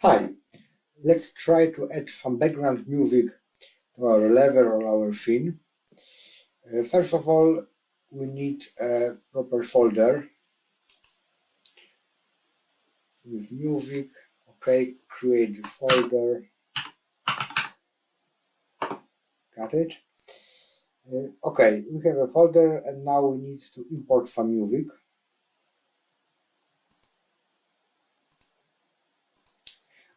Hi, let's try to add some background music to our level or our theme. First of all, we need a proper folder with music. Okay, create the folder. Got it? Okay, we have a folder and now we need to import some music.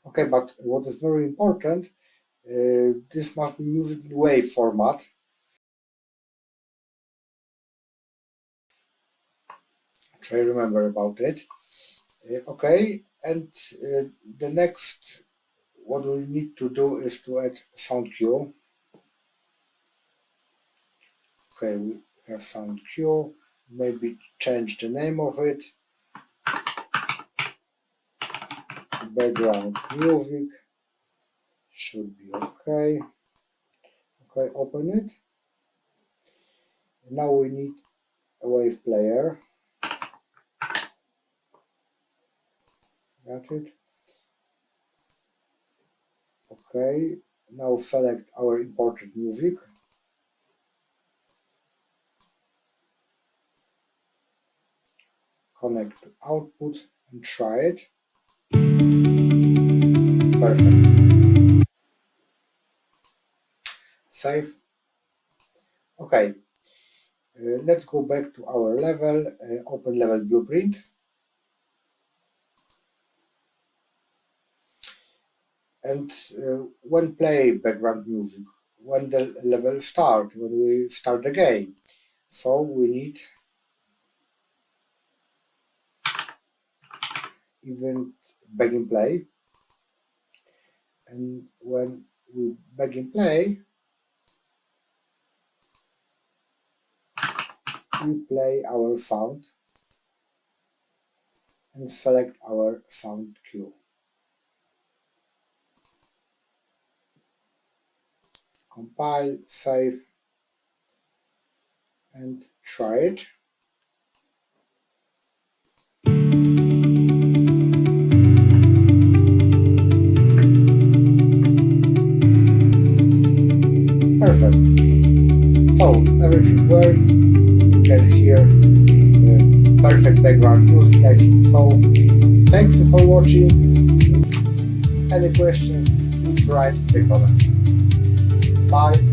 Okay, but what is very important, this must be music in WAV format. Try to remember about it. Okay, and the next what we need to do is to add sound cue. Okay, we have sound cue. Maybe change the name of it. Background music should be okay. Okay, open it. Now we need a wave player. Got it. Okay, now select our imported music. Connect to output and try it. Perfect. Save. Okay, let's go back to our level, open level blueprint. And when play background music, when the level start, when we start the game. So we need event begin play, and when we begin play, we play our sound and select our sound cue. Compile, save, and try it. Perfect. So everything worked. You can hear the perfect background music, I think so. Thanks for watching. Any questions, please write in the comments. Bye.